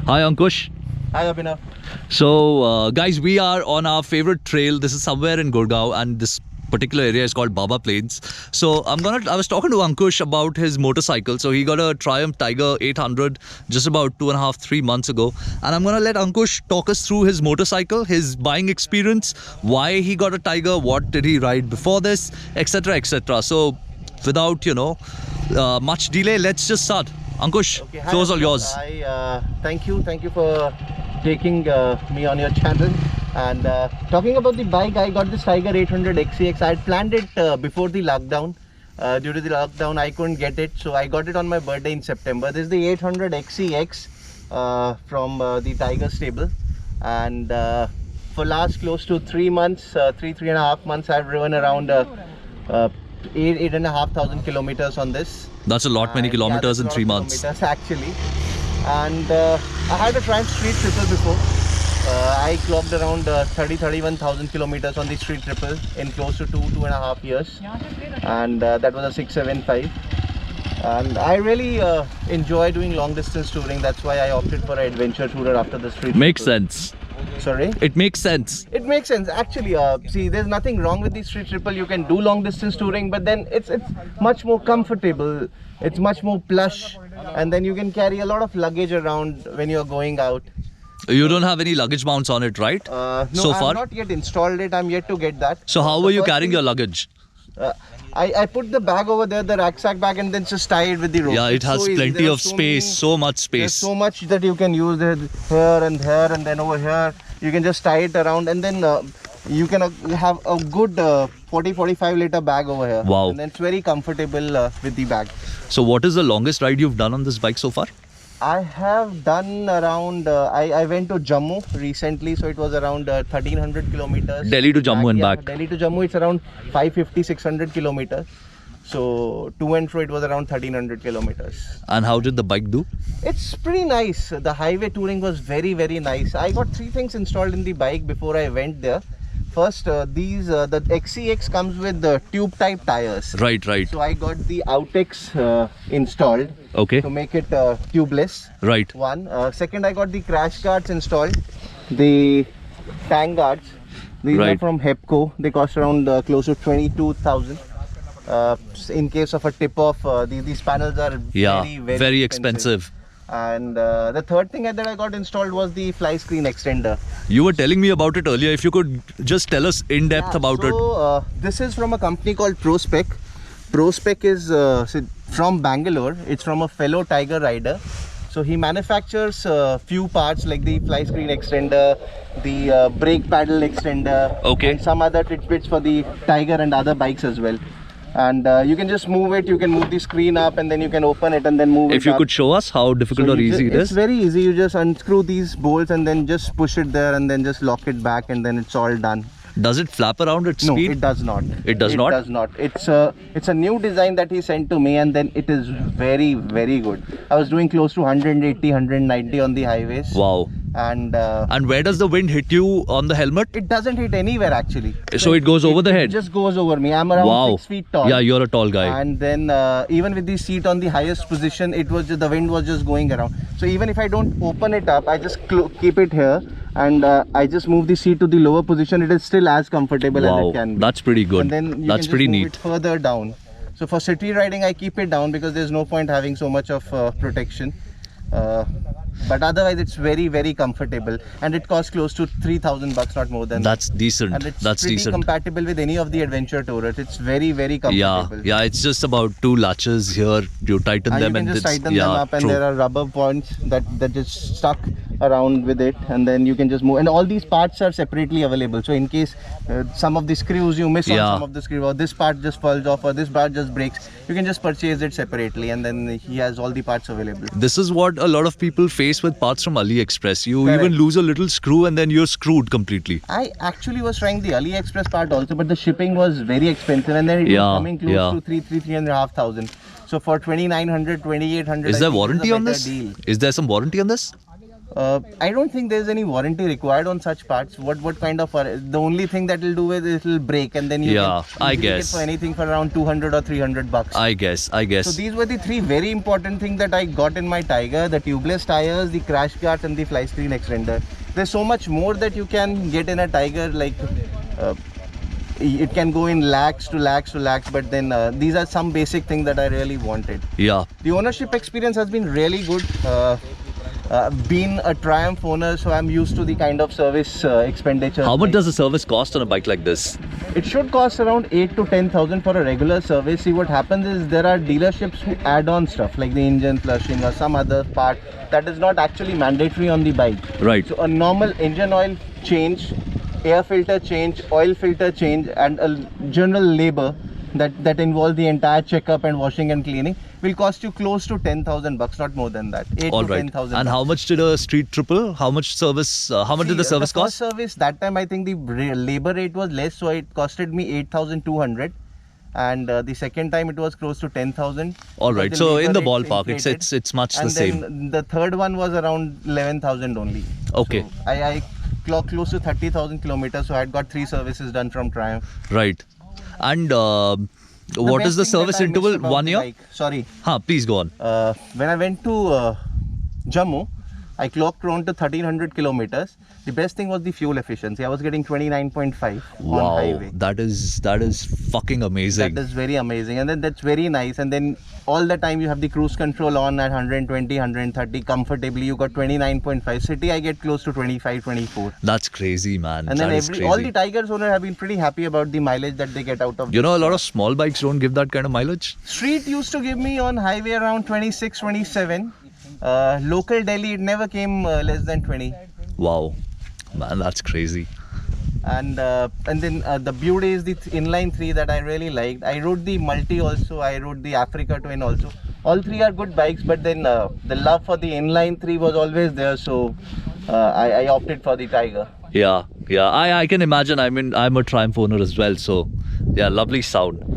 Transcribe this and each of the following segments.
Hi Ankush. Hi Abhinav. So guys, we are on our favorite trail. This is somewhere in Gurgaon, and this particular area is called Baba Plains. So I was talking to Ankush about his motorcycle. So he got a Triumph Tiger 800 just about 2.5-3 months ago, and I'm gonna let Ankush talk us through his motorcycle, his buying experience, why he got a Tiger, what did he ride before this, etc., etc. So without much delay, let's just start. Ankush, Okay, floor's all yours. Thank you for taking me on your channel. And talking about the bike, I got this Tiger 800 XCX. I had planned it before the lockdown. Due to the lockdown, I couldn't get it, so I got it on my birthday in September. This is the 800 XCX from the Tiger stable, and for last close to 3 months, 3.5 months, I've driven around 8,500 kilometers on this. That's a lot, many kilometers in 3 months. Actually. And I had a Triumph Street Triple before. I clocked around 31,000 kilometers on the Street Triple in close to 2.5 years, and that was a 675. And I really enjoy doing long distance touring. That's why I opted for an adventure tourer after the Street Makes Triple. sense. Sorry? It makes sense. It makes sense actually. See, there's nothing wrong with the Street Triple. You can do long distance touring, but then it's much more comfortable. It's much more plush, and then you can carry a lot of luggage around when you're going out. You don't have any luggage mounts on it, right? No, so far? I've not yet installed it. I'm yet to get that. So how The were you first carrying thing- your luggage? I put the bag over there, the rucksack bag, and then just tie it with the rope. Yeah, it It's has so easy. plenty There are of so space, many- so much There's space. so much that you can use it here, and then over here. You can just tie it around, and then you can have a good 40-45 liter bag over here. Wow. And then it's very comfortable with the bag. So what is the longest ride you've done on this bike so far? I have done around, I went to Jammu recently, so it was around 1,300 kilometers. Delhi to Jammu and back. Delhi to Jammu, it's around 550-600 kilometers. So to and fro, it was around 1,300 kilometers. And how did the bike do? It's pretty nice. The highway touring was very, very nice. I got 3 things installed in the bike before I went there. First, the XCX comes with the tube type tires. Right. So I got the Outex installed Okay. to make it tubeless. Right. One. Second, I got the crash guards installed. The tank guards. These are Right. from Hepco. They cost around close to 22,000. In case of a tip off, these panels are Yeah, very, very expensive. And the third thing that I got installed was the fly screen extender. You were telling me about it earlier. If you could just tell us in depth about it. So this is from a company called ProSpec. ProSpec is from Bangalore. It's from a fellow Tiger rider. So he manufactures few parts like the fly screen extender, the brake paddle extender, Okay. and some other tidbits for the Tiger and other bikes as well. And you can just move it. You can move the screen up, and then you can open it and then move it If you up. could show us how difficult or easy it It's is. very easy. You just unscrew these bolts and then just push it there, and then just lock it back, and then it's all done. Does it flap around at No, speed? it does not. It does not? It does not. It's a new design that he sent to me, and then it is very, very good. I was doing close to 180, 190 on the highways. Wow. And And where does the wind hit you on the helmet? it doesn't hit anywhere actually. So it goes over the head? It just goes over me. I'm around Wow. 6 feet tall. Yeah, you're a tall guy. And then even with the seat on the highest position, it was just, the wind was just going around. So even if I don't open it up, I just keep it here, and I just move the seat to the lower position. It is still as comfortable as Wow, it can be. that's pretty good. And then you That's can pretty just move neat. it further down. So for city riding, I keep it down because there's no point having so much of protection. But otherwise, it's very, very comfortable, and it costs close to 3,000 bucks, not more than that. That's decent. And it's That's pretty decent. compatible with any of the adventure tourers. It's very, very comfortable. Yeah, it's just about 2 latches here. You tighten And them you can and just it's tighten them up, and true. there are rubber points that just stuck around with it, and then you can just move. And all these parts are separately available. So in case some of the screws you miss on Yeah. some of the screw, or this part just falls off, or this part just breaks, you can just purchase it separately, and then he has all the parts available. This is what a lot of people face with parts from AliExpress. You Correct. even lose a little screw and then you're screwed completely. I actually was trying the AliExpress part also, but the shipping was very expensive, and then it was coming close to 3,500. So for 2,900, 2,800, Is I there think warranty a on better this? deal. Is there some warranty on this? I don't think there's any warranty required on such parts. What kind of the only thing that it'll do is it'll break, and then you Yeah, can I easily get guess. for anything for around 200 or 300 bucks. I guess. So these were the three very important things that I got in my Tiger: the tubeless tires, the crash guards, and the fly screen extender. There's so much more that you can get in a Tiger, like it can go in lakhs to lakhs to lakhs, but then these are some basic things that I really wanted. Yeah. The ownership experience has been really good. Been a Triumph owner, so I'm used to the kind of service expenditure. How much does the service cost on a bike like this? It should cost around 8 to 10,000 for a regular service. See, what happens is there are dealerships who add on stuff like the engine flushing or some other part that is not actually mandatory on the bike. Right. So a normal engine oil change, air filter change, oil filter change, and a general labor that involves the entire checkup and washing and cleaning will cost you close to 10,000 bucks, not more than that. 8 All to right. 10,000. And how much did a street triple? How much service? How much did the service first cost? service that time, I think the labor rate was less, so it costed me 8,200. And the second time it was close to 10,000. All But right. the So labor in the rate ballpark, inflated. it's much And the same. then the third one was around 11,000 only. Okay. So I clocked close to 30,000 kilometers, so I had got 3 services done from Triumph. Right. And what best is the thing that service I missed interval? about 1 the year? bike- Sorry. Please go on. When I went to Jammu, I clocked around to 1300 kilometers. The best thing was the fuel efficiency. I was getting 29.5 on Wow, highway. that is fucking amazing. That is very amazing, and then that's very nice. And then all the time you have the cruise control on at 120, 130 comfortably. You got 29.5. City I get close to 25, 24. That's crazy, man. And then That is all crazy. the Tigers owners have been pretty happy about the mileage that they get out of. You know, a lot of small bikes don't give that kind of mileage. Street used to give me on highway around 26, 27. Local Delhi, it never came less than 20. Wow, man, that's crazy. And then the beauty is the inline 3 that I really liked. I rode the Multi also, I rode the Africa Twin also. All three are good bikes, but then the love for the inline 3 was always there, so I opted for the Tiger. Yeah, I can imagine. I mean, I'm a Triumph owner as well, so yeah, lovely sound.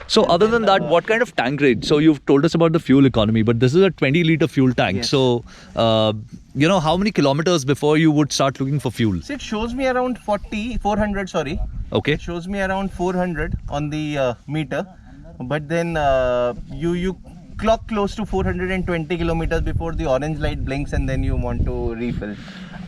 So other than that, what kind of tank rate? So you've told us about the fuel economy, but this is a 20-liter fuel tank. Yes. So you know, how many kilometers before you would start looking for fuel? So it shows me around 400, sorry. Okay. It shows me around 400 on the meter, but then you clock close to 420 kilometers before the orange light blinks, and then you want to refill.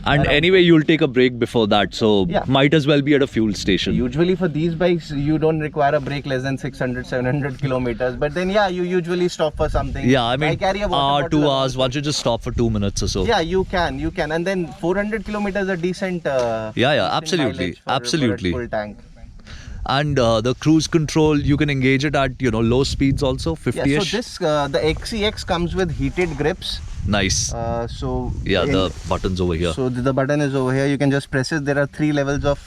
And anyway, you'll take a break before that, so Yeah. might as well be at a fuel station. Usually for these bikes, you don't require a brake less than 600, 700 kilometers. But then, yeah, you usually stop for something. Yeah, I mean, carry a water hour, bottle 2 along. hours, why don't you just stop for 2 minutes or so? Yeah, you can. And then 400 kilometers are decent. Yeah, decent absolutely, mileage for absolutely. a full tank. And the cruise control, you can engage it at, you know, low speeds also, Yeah, 50-ish. so this, the XCX comes with heated grips. Nice. So Yeah, in- the buttons over here. So the button is over here. You can just press it. There are 3 levels of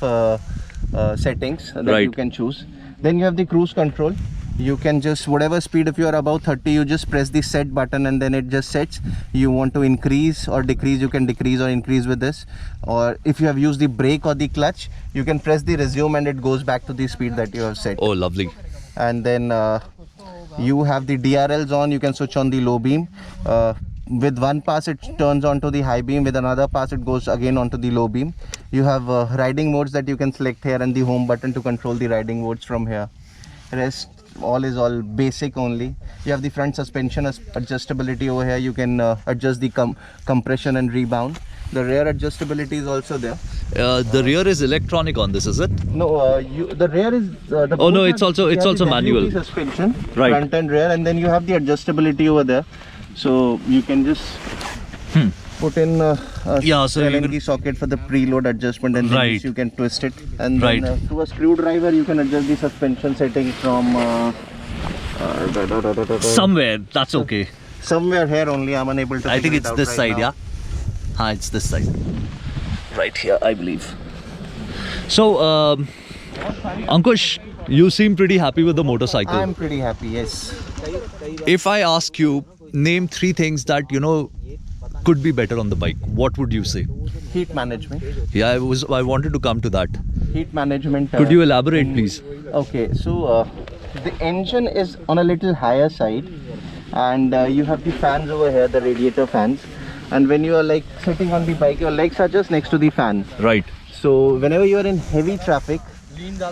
settings that Right. you can choose. Then you have the cruise control. You can just, whatever speed, if you are above 30, you just press the set button and then it just sets. You want to increase or decrease, you can decrease or increase with this. Or if you have used the brake or the clutch, you can press the resume and it goes back to the speed that you have set. Oh, lovely. And then you have the DRLs on. You can switch on the low beam. With one pass it turns on to the high beam, with another pass it goes again onto the low beam. You have riding modes that you can select here, and the home button to control the riding modes from here. Rest all is all basic only. You have the front suspension adjustability over here. You can adjust the compression and rebound. The rear adjustability is also there. The rear is electronic on this, is it? No, the rear is. The Oh, no, both it's are- also- they it's have also the manual. WP suspension, Right. front and rear, and then you have the adjustability over there. So you can just put in Yeah, so you Allen can- key socket for the preload adjustment, and then Right. you can twist it. And Right. then through a screwdriver you can adjust the suspension setting from Somewhere, that's okay. somewhere here only. I'm unable to. I think figure it it's out this right side, now. yeah? It's this side. Right here, I believe. So, Ankush, you seem pretty happy with the motorcycle. I'm pretty happy. Yes. If I ask you, name 3 things that, you know, could be better on the bike, what would you say? Heat management. Yeah, I wanted to come to that. Heat management. Could you elaborate, please? Okay, so the engine is on a little higher side, and you have the fans over here, the radiator fans. and when you are like sitting on the bike, your legs are just next to the fan. Right. So whenever you are in heavy traffic,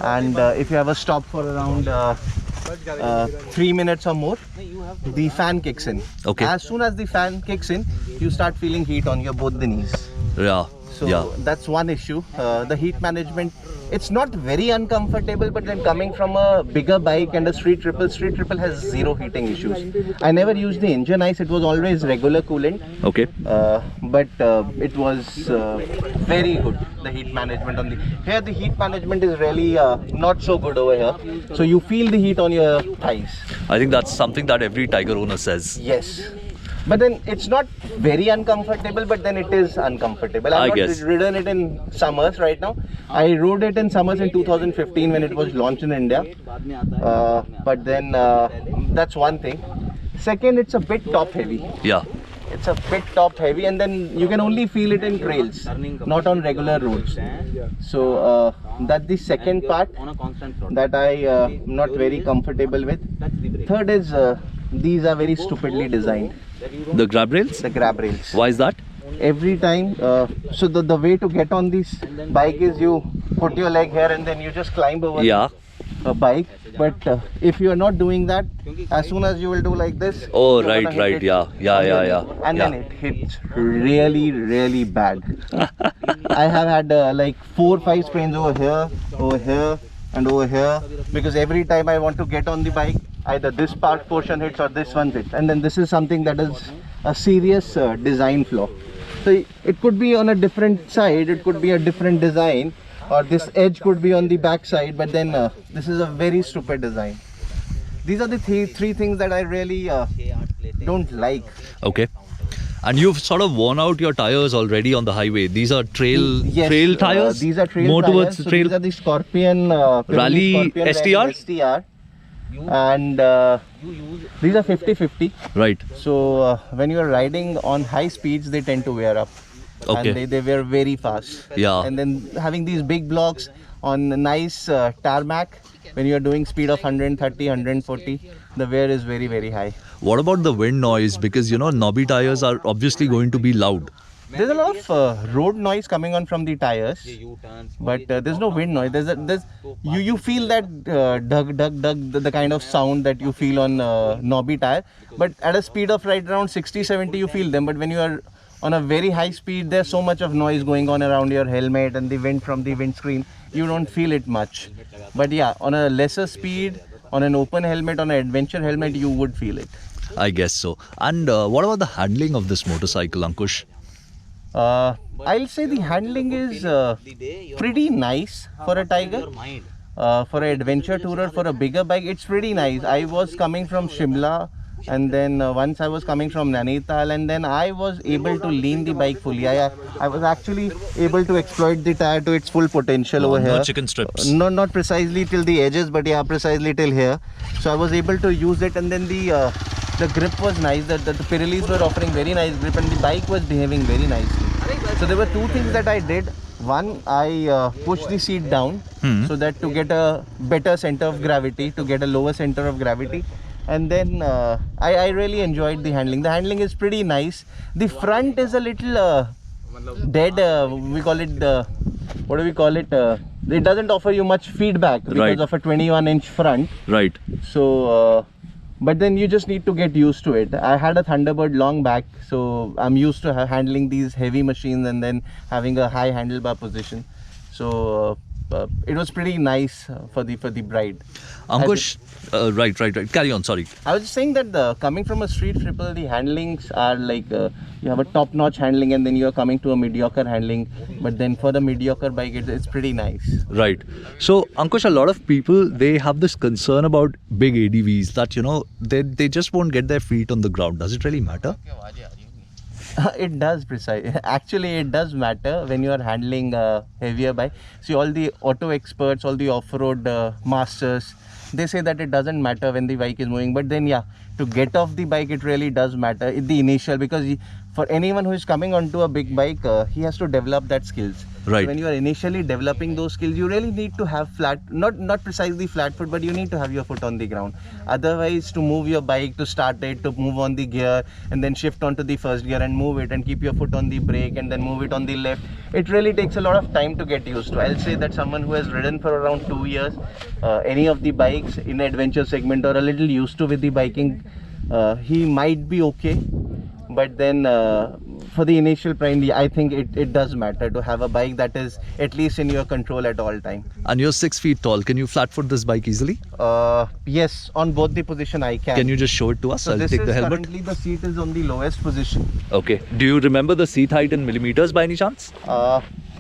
and if you have a stop for around 3 minutes or more, the fan kicks in. Okay. As soon as the fan kicks in, you start feeling heat on your both the knees. Yeah. So yeah. that's one issue. The heat management, it's not very uncomfortable, but then coming from a bigger bike and a street triple has zero heating issues. I never used the engine ice, it was always regular coolant. Okay. But it was very good, the heat management on the here. The heat management is really not so good over here, so you feel the heat on your thighs. I think that's something that every Tiger owner says. Yes, but then it's not very uncomfortable, but then it is uncomfortable. I I've guess. not ridden it in summers right now. I rode it in summers in 2015 when it was launched in India. But then that's one thing. Second, it's a bit top heavy. Yeah. It's a bit top heavy, and then you can only feel it in trails, not on regular roads. So that's the second part that I not very comfortable with. Third is these are very stupidly designed, The grab rails? the grab rails. Why is that? Every time, so the way to get on this bike is you put your leg here and then you just climb over Yeah. a bike. But if you are not doing that, as soon as you will do like this, Oh, you're right, gonna hit right. it Yeah. Yeah, on your yeah, knee. yeah. And yeah. then it hits really, really bad. I have had like 4-5 sprains over here, and over here, because every time I want to get on the bike, either this part portion hits or this one hits, and then this is something that is a serious design flaw. So it could be on a different side, it could be a different design, or this edge could be on the back side, but then this is a very stupid design. These are the three things that I really don't like. Okay. And you've sort of worn out your tires already on the highway. These are trail Yes, trail tires? these are trail More tires. towards So trail. these are the Scorpion Rally Scorpion STR? STR, and these are 50/50. Right. So when you are riding on high speeds, they tend to wear up. Okay. And they wear very fast. Yeah. And then having these big blocks on nice tarmac, when you are doing speed of 130, 140, the wear is very, very high. What about the wind noise? Because knobby tires are obviously going to be loud. There's a lot of road noise coming on from the tires, but there's no wind noise. You feel that dug, the kind of sound that you feel on knobby tire, but at a speed of right around 60, 70, you feel them. But when you are on a very high speed, there's so much of noise going on around your helmet and the wind from the windscreen, you don't feel it much. But yeah, on a lesser speed, on an open helmet, on an adventure helmet, you would feel it. I guess so. And what about the handling of this motorcycle, Ankush? I'll say the handling is pretty nice for a Tiger. For an adventure tourer, for a bigger bike, it's pretty nice. I was coming from Shimla, and then once I was coming from Nainital, and then I was able to lean the bike fully. I was actually able to exploit the tire to its full potential over here. No chicken strips. No, not precisely till the edges, but yeah, precisely till here. So I was able to use it, and then the grip was nice. The Pirellis were offering very nice grip, and the bike was behaving very nicely. So there were two things that I did. One, I pushed the seat down so that to get a better center of gravity, to get a lower center of gravity. And then I really enjoyed the handling. The handling is pretty nice. The front is a little dead. We call it, what do we call it? It doesn't offer you much feedback because Right. of a 21-inch front. Right. So, but then you just need to get used to it. I had a Thunderbird long back, so I'm used to handling these heavy machines and then having a high handlebar position. So it was pretty nice for the bride. Ankush, right. Carry on, sorry. I was just saying that coming from a street triple, the handlings are like you have a top-notch handling, and then you are coming to a mediocre handling. But then for the mediocre bike, it's pretty nice. Right. So, Ankush, a lot of people, they have this concern about big ADVs that, they just won't get their feet on the ground. Does it really matter? It does actually it does matter when you are handling heavier bike. See, all the auto experts, all the off-road masters, they say that it doesn't matter when the bike is moving, but then yeah, to get off the bike it really does matter in the initial, because for anyone who is coming onto a big bike, he has to develop that skills. Right. So when you are initially developing those skills, you really need to have flat, not precisely flat foot, but you need to have your foot on the ground. Otherwise, to move your bike, to start it, to move on the gear, and then shift onto the first gear and move it, and keep your foot on the brake, and then move it on the left, it really takes a lot of time to get used to. I'll say that someone who has ridden for around 2 years, any of the bikes in adventure segment, or a little used to with the biking, he might be okay. But then for the initial prime, I think it does matter to have a bike that is at least in your control at all time. And you're 6 feet tall. Can you flat foot this bike easily? Yes, on both the position I can. Can you just show it to us? So I'll this take is the helmet. currently the seat is on the lowest position. Okay. Do you remember the seat height in millimeters by any chance?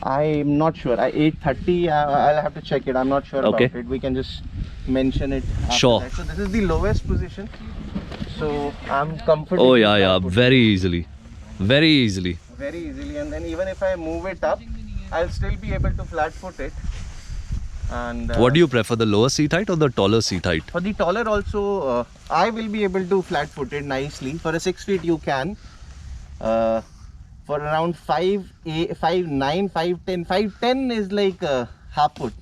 I'm not sure. 830. I'll have to check it. I'm not sure Okay. about it. We can just mention it. After Sure. that. So this is the lowest position. So I'm comfortable. Oh yeah, very easily. Very easily. Very easily, and then even if I move it up, I'll still be able to flat foot it. And What do you prefer, the lower seat height or the taller seat height? for the taller also, I will be able to flat foot it nicely. For a 6 feet you can. For around 5'9", 5'10", 5'10" is like half foot.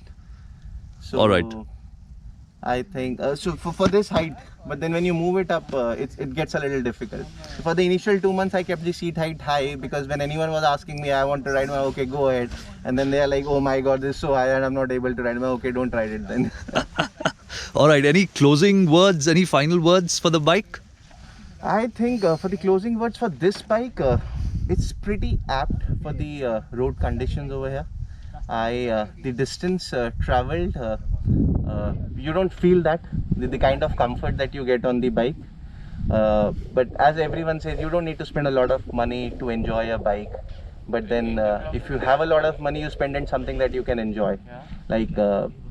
So All right. I think so for this height, but then when you move it up, it gets a little difficult. For the initial 2 months, I kept the seat height high, because when anyone was asking me, I want to ride my, okay, go ahead, and then they are like, oh my god, this is so high and I'm not able to ride my, okay, don't ride it then. All right. Any closing words? Any final words for the bike? I think for the closing words for this bike, it's pretty apt for the road conditions over here. The distance traveled, you don't feel that the kind of comfort that you get on the bike. But as everyone says, you don't need to spend a lot of money to enjoy a bike. But then if you have a lot of money, you spend on something that you can enjoy. Like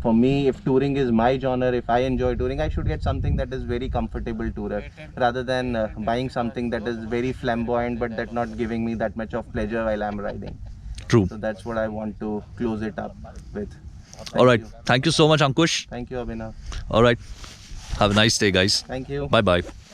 for me, if touring is my genre, if I enjoy touring, I should get something that is very comfortable tourer, rather than buying something that is very flamboyant but that not giving me that much of pleasure while I'm riding. True. So that's what I want to close it up with. All right. You. Thank you so much, Ankush. Thank you, Abhinav. All right. Have a nice day, guys. Thank you. Bye bye.